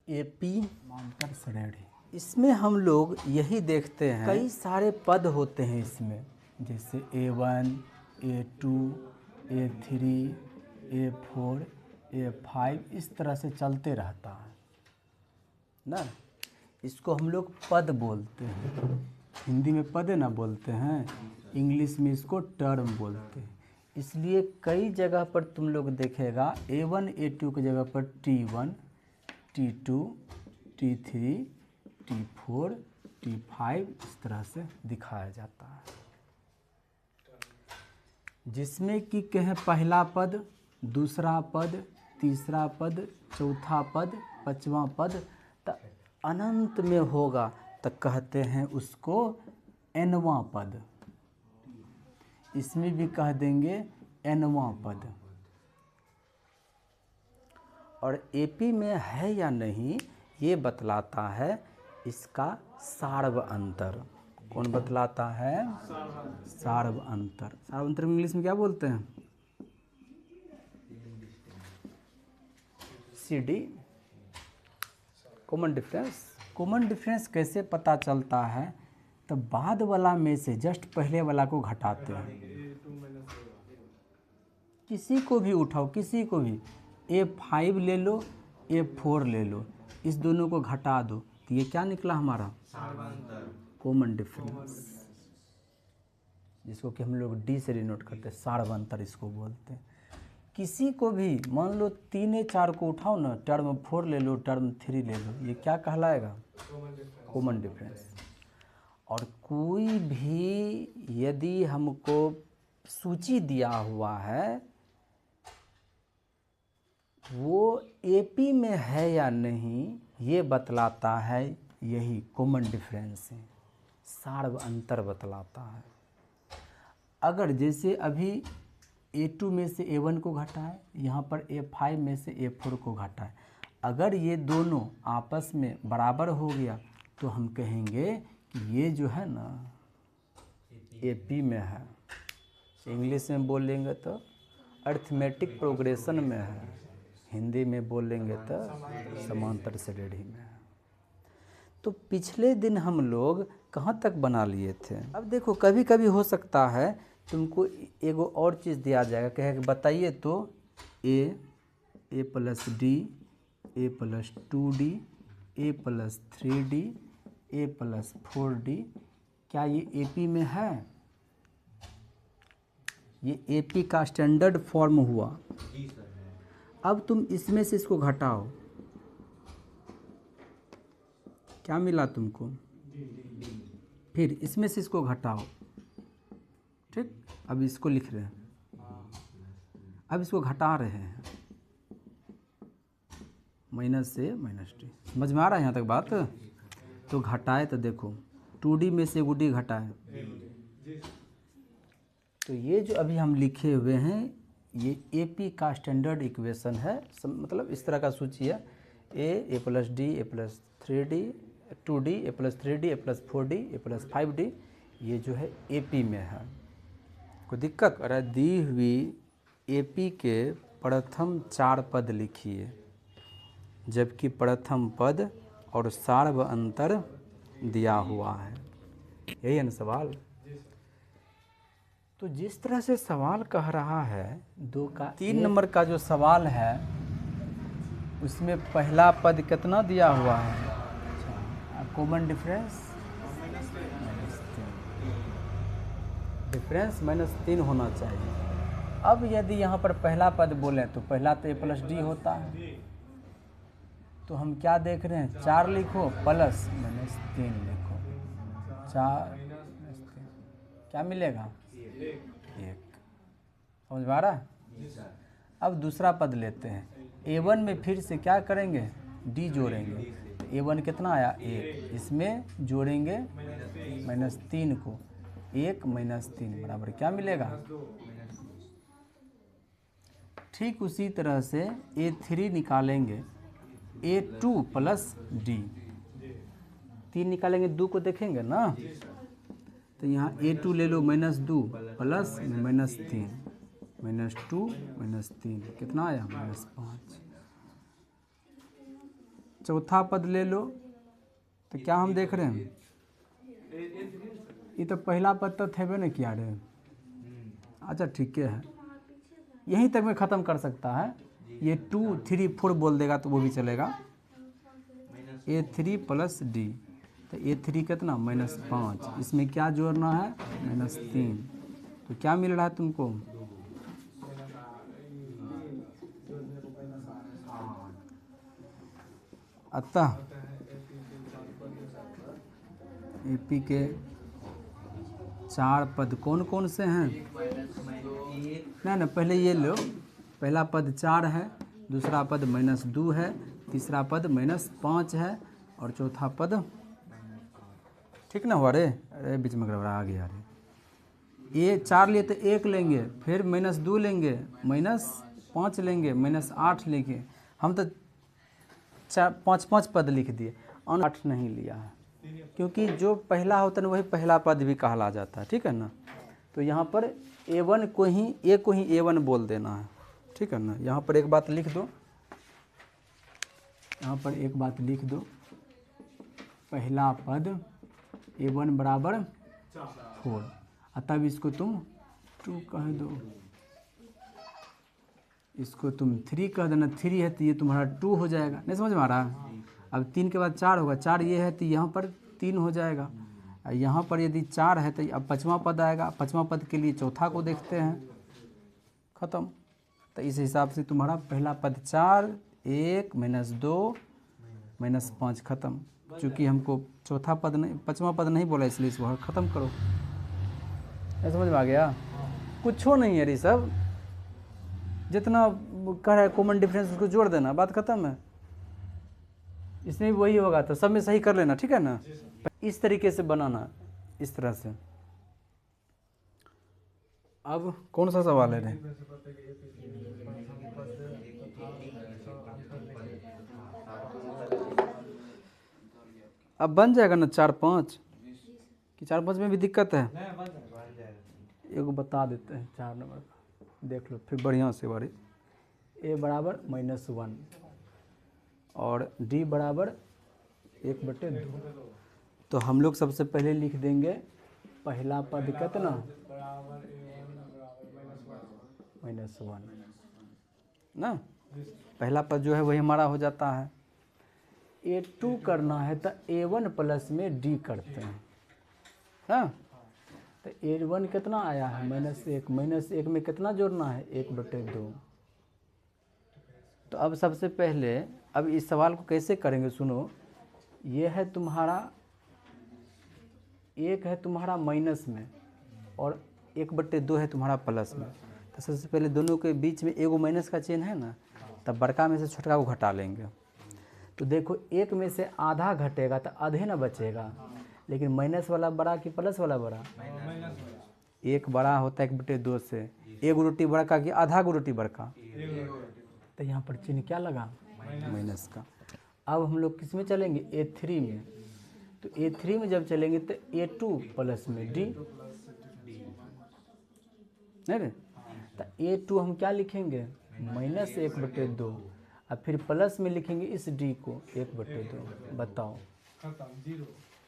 AP समांतर श्रेणी, इसमें हम लोग यही देखते हैं कई सारे पद होते हैं इसमें, जैसे A1, A2, A3, A4, A5 इस तरह से चलते रहता है ना। इसको हम लोग पद बोलते हैं, हिंदी में पद ना बोलते हैं, इंग्लिश में इसको टर्म बोलते हैं। इसलिए कई जगह पर तुम लोग देखेगा A1, A2 की जगह पर T1, T2, T3, T4, T5 इस तरह से दिखाया जाता है, जिसमें कि कहें पहला पद, दूसरा पद, तीसरा पद, चौथा पद, पांचवा पद तो अनंत में होगा तो कहते हैं उसको nवां पद। इसमें भी कह देंगे nवां पद। और एपी में है या नहीं ये बतलाता है इसका सार्व अंतर। कौन बतलाता है? सार्व अंतर। सार्व अंतर में इंग्लिश में क्या बोलते हैं? CD, common difference. Common difference कैसे पता चलता है? तो बाद वाला में से जस्ट पहले वाला को घटाते हैं। किसी को भी उठाओ, किसी को भी, A5 ले लो, A4 ले लो, इस दोनों को घटा दो तो ये क्या निकला हमारा? कॉमन डिफरेंस, जिसको कि हम लोग D से डिनोट करते हैं, सार्वंतर इसको बोलते हैं। किसी को भी मान लो 3 4 को उठाओ ना, टर्म 4 ले लो, टर्म 3 ले लो, ये क्या कहलाएगा? Common difference. और कोई भी यदि हमको सूची दिया हुआ है वो एपी में है या नहीं ये बतलाता है, यही कॉमन डिफरेंस है, सार्व अंतर बतलाता है। अगर जैसे अभी A2 में से A1 को घटाए, यहाँ पर A5 में से A4 को घटाए, अगर ये दोनों आपस में बराबर हो गया तो हम कहेंगे कि ये जो है ना एपी में है। इंग्लिश में बोलेंगे तो अरिथमेटिक प्रोग्रेशन में है, हिंदी में बोलेंगे तो समांतर श्रेणी में है। तो पिछले दिन हम लोग कहाँ तक बना लिए थे? अब देखो कभी कभी हो सकता है तुमको एगो और चीज़ दिया जाएगा, कहे कि बताइए तो A plus D, A plus 2D, A plus 3D, A plus 4D, क्या ये एपी में है? ये एपी का स्टैंडर्ड फॉर्म हुआ। अब तुम इसमें से इसको घटाओ, क्या मिला तुमको? फिर इसमें से इसको घटाओ, ठीक। अब इसको लिख रहे हैं, अब इसको घटा रहे हैं, माइनस से माइनस डी। समझ में आ रहा है यहाँ तक बात? तो घटाए तो देखो 2D में से D घटाए, तो ये जो अभी हम लिखे हुए हैं ये एपी का स्टैंडर्ड इक्वेशन है। मतलब इस तरह का सूची है, A plus D, A plus 3D, 2D, A plus 3D, A plus 4D, A plus 5D, ये जो है एपी में है। कोई दिक्कत? अरे दी हुई एपी के प्रथम 4 पद लिखिए, जबकि प्रथम पद और सार्व अंतर दिया हुआ है। यही है ना सवाल? तो जिस तरह से सवाल कह रहा है 3 नंबर का जो सवाल है उसमें पहला पद कितना दिया हुआ है? कॉमन डिफरेंस -3 होना चाहिए। अब यदि यहाँ पर पहला पद बोले तो पहला तो A प्लस D होता है, तो हम क्या देख रहे हैं? 4 लिखो प्लस -3 लिखो, 4 -3 क्या मिलेगा? 1। समझ में आ रहा है? अब दूसरा पद लेते हैं, A1 में फिर से क्या करेंगे? D जोड़ेंगे, तो A1 कितना आया? 1, इसमें जोड़ेंगे -3 को, 1 -3 बराबर क्या मिलेगा? ठीक उसी तरह से A3 निकालेंगे, A2 प्लस D, 3 निकालेंगे, 2 को देखेंगे ना, तो यहाँ A2 ले लो -2 प्लस -3, -2 -3 कितना आया? -5। चौथा पद ले लो, तो क्या हम देख रहे हैं, ये तो पहला पद तो थे न किया रे। अच्छा ठीक है, यहीं तक में ख़त्म कर सकता है। ये 2 3 4 बोल देगा तो वो भी चलेगा। A3 + D, तो A3 कितना -5, इसमें क्या जोड़ना है -3, तो क्या मिल रहा है तुमको, अतः AP के 4 पद कौन कौन से हैं, ना पहले ये लो, पहला पद 4 है, दूसरा पद -2 है, तीसरा पद -5 है, और चौथा पद, ठीक ना हुआ रे, अरे बीच में गड़बड़ा आ गया रे। ये 4 लिए तो 1 लेंगे, फिर -2 लेंगे, -5 लेंगे, -8 लेंगे, हम तो 5 पद लिख दिए, 8 नहीं लिया है, क्योंकि जो पहला होता है ना वही पहला पद भी कहला जाता है, ठीक है ना। तो यहाँ पर A1 को ही A1 बोल देना है, ठीक है ना। यहाँ पर एक बात लिख दो, यहाँ पर एक बात लिख दो, पहला पद A1 = 4, तब इसको तुम 2 कह दो, इसको तुम 3 कह देना, 3 है तो ये तुम्हारा 2 हो जाएगा, नहीं समझ में आ रहा। अब 3 के बाद 4 होगा, 4 ये है तो यहाँ पर 3 हो जाएगा, यहाँ पर यदि 4 है तो अब 5वां पद आएगा, 5वां पद के लिए चौथा को देखते हैं, ख़त्म। तो इस हिसाब से तुम्हारा पहला पद 4, 1 -2 -5 ख़त्म। चूँकि हमको चौथा पद नहीं 5वां पद नहीं बोला, इसलिए इसको ख़त्म करो। ऐसा समझ में आ गया, कुछ हो नहीं है ये सब, जितना कह रहा है कॉमन डिफरेंस उसको जोड़ देना, बात ख़त्म है। इसमें भी वही होगा, तो सब में सही कर लेना, ठीक है ना। इस तरीके से बनाना, इस तरह से। अब कौन सा सवाल है रे, अब बन जाएगा ना 4 5, कि 4 5 में भी दिक्कत है, एगो बता देते हैं 4 नंबर का, देख लो फिर बढ़िया से बारी। A = -1 और D = 1/2, तो हम लोग सबसे पहले लिख देंगे पहला पद कितना -1 ना, पहला पद जो है वही हमारा हो जाता है। A2 करना है तो A1 प्लस में D करते हैं, हाँ। तो A1 कितना आया है -1, -1 में कितना जोड़ना है 1/2। तो अब सबसे पहले अब इस सवाल को कैसे करेंगे, सुनो, ये है तुम्हारा 1 है तुम्हारा माइनस में और 1/2 है तुम्हारा प्लस में। तो सबसे पहले दोनों के बीच में एगो माइनस का चिन्ह है ना, तब बड़का में से छोटका को घटा लेंगे। तो देखो 1 में से आधा घटेगा तो आधे ना बचेगा, लेकिन माइनस वाला बड़ा कि प्लस वाला बड़ा, 1 बड़ा होता है 1/2 से, 1 रोटी बड़का कि आधा गो रोटी बड़का, तो यहाँ पर चिन्ह क्या लगा माइनस का। अब हम लोग किस में चलेंगे A3 में, तो A3 में जब चलेंगे तो A2 प्लस में D, नहीं रे, तो A2 हम क्या लिखेंगे -1/2, और फिर प्लस में लिखेंगे इस D को 1/2। बताओ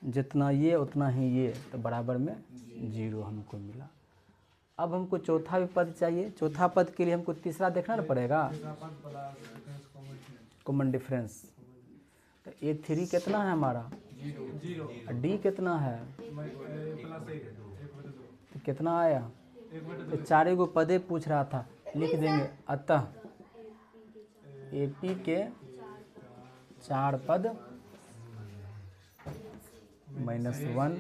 जितना ये उतना ही ये, तो बराबर में 0 हमको मिला। अब हमको चौथा भी पद चाहिए, चौथा पद के लिए हमको तीसरा देखना ना पड़ेगा, कॉमन डिफरेंस। तो A3 कितना है हमारा 0, D कितना है तो कितना आया, तो 4 गो पदे पूछ रहा था, लिख देंगे अतः AP के 4 पद -1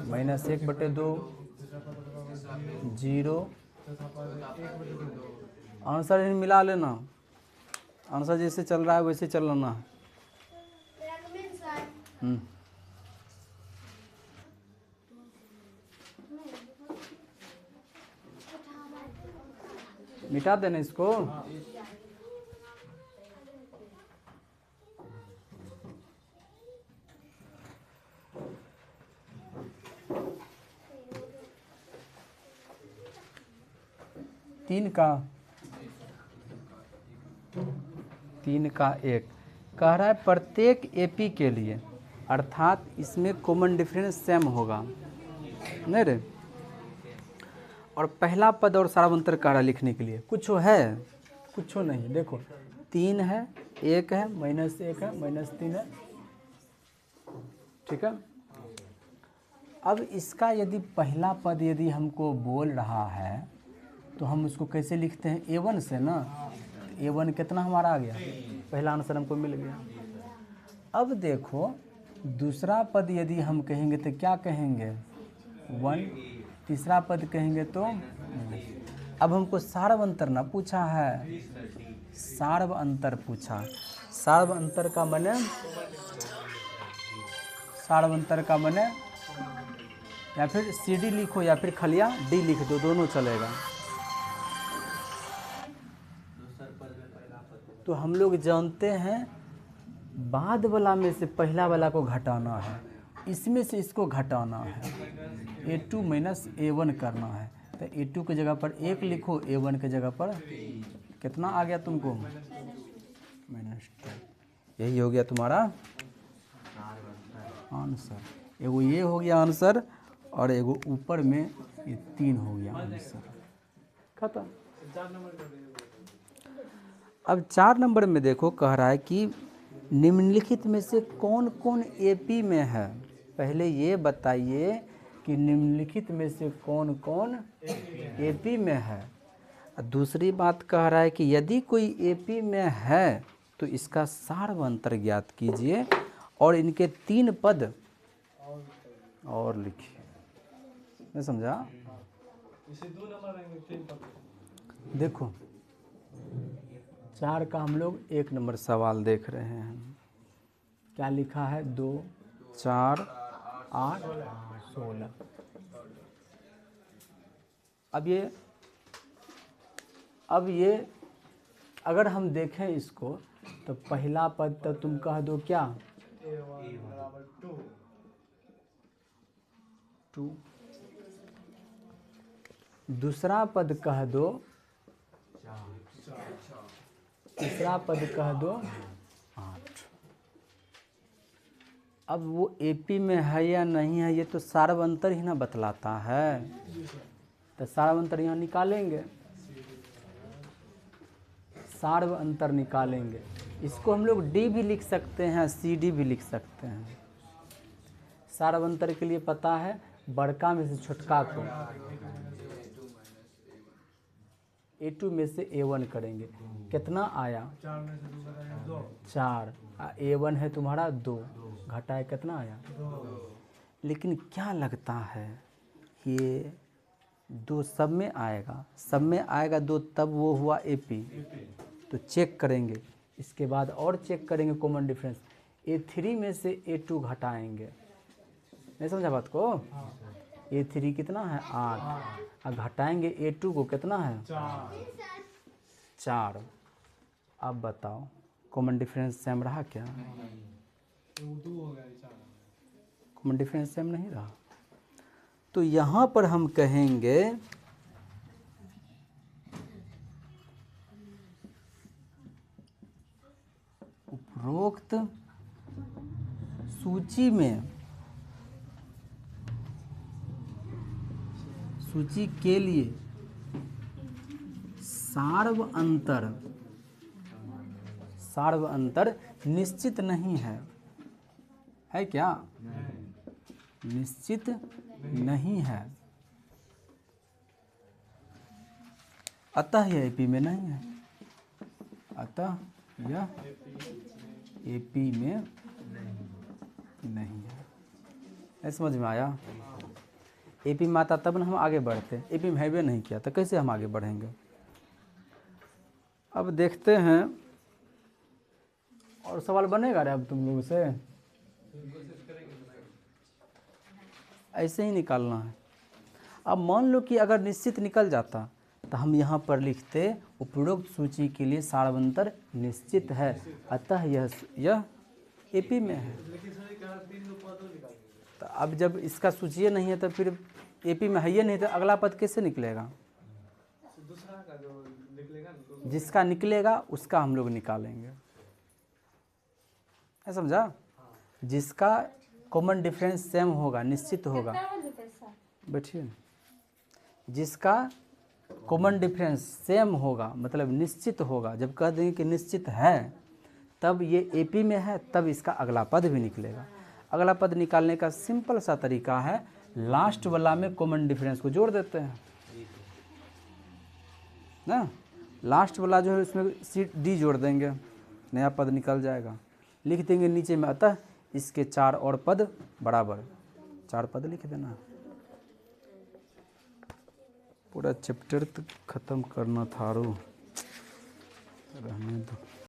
-1/2 0, आंसर मिला लेना, आंसर जैसे चल रहा है वैसे चलना है। मिटा देना इसको। तीन का 1, कह रहा है प्रत्येक एपी के लिए, अर्थात इसमें कॉमन डिफरेंस सेम होगा, नहीं रे। और पहला पद और सार्वंतर कह रहा है लिखने के लिए, कुछ है, कुछ नहीं। देखो 3 है, 1 है, -1 है, -3 है, ठीक है। अब इसका यदि पहला पद यदि हमको बोल रहा है तो हम उसको कैसे लिखते हैं, A1 से ना। A1 कितना हमारा आ गया, पहला आंसर हमको मिल गया। अब देखो दूसरा पद यदि हम कहेंगे तो क्या कहेंगे, 1। तीसरा पद कहेंगे तो अब हमको सार्व अंतर ना पूछा है, सार्व अंतर पूछा। सार्व अंतर का माने, सार्व अंतर का माने या फिर CD लिखो या फिर खलिया D लिख दो, दोनों चलेगा। तो हम लोग जानते हैं बाद वाला में से पहला वाला को घटाना है, इसमें से इसको घटाना है, A2 - A1 करना है। तो A2 की जगह पर 1 लिखो, A1 की जगह पर कितना आ गया तुमको, -2। यही हो गया तुम्हारा आंसर। एगो ये हो गया आंसर और एगो ऊपर में ये 3 हो गया आंसर, खत्म। अब 4 नंबर में देखो कह रहा है कि निम्नलिखित में से कौन कौन एपी में है। पहले ये बताइए कि निम्नलिखित में से कौन कौन एपी में है। दूसरी बात कह रहा है कि यदि कोई एपी में है तो इसका सार्व अंतर ज्ञात कीजिए और इनके 3 पद और लिखिए। नहीं समझा? देखो 4 का हम लोग 1 नंबर सवाल देख रहे हैं। क्या लिखा है, 2, 4, 8, 16। अब ये अगर हम देखें इसको तो पहला पद तो तुम कह दो क्या, 2। दूसरा पद कह दो, तीसरा पद कह दो 8। अब वो एपी में है या नहीं है ये तो सार्व अंतर ही ना बतलाता है, तो सार्व अंतर यहाँ निकालेंगे, सार्व अंतर निकालेंगे। इसको हम लोग D भी लिख सकते हैं, CD भी लिख सकते हैं। सार्व अंतर के लिए पता है बड़का में से छोटका को A2 में से A1 करेंगे, कितना आया 4, A1 है तुम्हारा 2, घटाए कितना आया 2। लेकिन क्या लगता है ये 2 सब में आएगा, सब में आएगा 2, तब वो हुआ AP। तो चेक करेंगे, इसके बाद और चेक करेंगे कॉमन डिफरेंस। A3 में से A2 घटाएंगे, नहीं समझा बात को। A3 कितना है 8 और घटाएंगे A2 को कितना है 4। अब बताओ कॉमन डिफरेंस सेम रहा क्या, कॉमन डिफरेंस सेम नहीं रहा। तो यहाँ पर हम कहेंगे उपरोक्त सूची में, सूची के लिए सार्व अंतर निश्चित नहीं है, है क्या, निश्चित नहीं है, अतः यह एपी में नहीं है, अतः यह एपी में नहीं है। समझ में आया? एपी में आता तब ना हम आगे बढ़ते, एपी में हैवे नहीं किया तो कैसे हम आगे बढ़ेंगे। अब देखते हैं और सवाल बनेगा रे अब तुम लोगों से, ऐसे ही निकालना है। अब मान लो कि अगर निश्चित निकल जाता तो हम यहाँ पर लिखते उपरोक्त सूची के लिए सार्वंतर निश्चित है, अतः यह एपी में है। तो अब जब इसका सूची नहीं है तो फिर एपी में है ही नहीं, तो अगला पद कैसे निकलेगा, जिसका निकलेगा उसका हम लोग निकालेंगे। है, समझा? जिसका कॉमन डिफरेंस सेम होगा, निश्चित होगा, बैठिए, जिसका कॉमन डिफरेंस सेम होगा मतलब निश्चित होगा, जब कह देंगे कि निश्चित है तब ये एपी में है, तब इसका अगला पद भी निकलेगा। अगला पद निकालने का सिंपल सा तरीका है, लास्ट वाला में कॉमन डिफरेंस को जोड़ देते हैं ना, लास्ट वाला जो है उसमें सी डी जोड़ देंगे, नया पद निकल जाएगा। लिख देंगे नीचे में, अतः इसके 4 और पद बराबर, 4 पद लिख देना। पूरा चैप्टर तो ख़त्म करना था रो, रहने दो।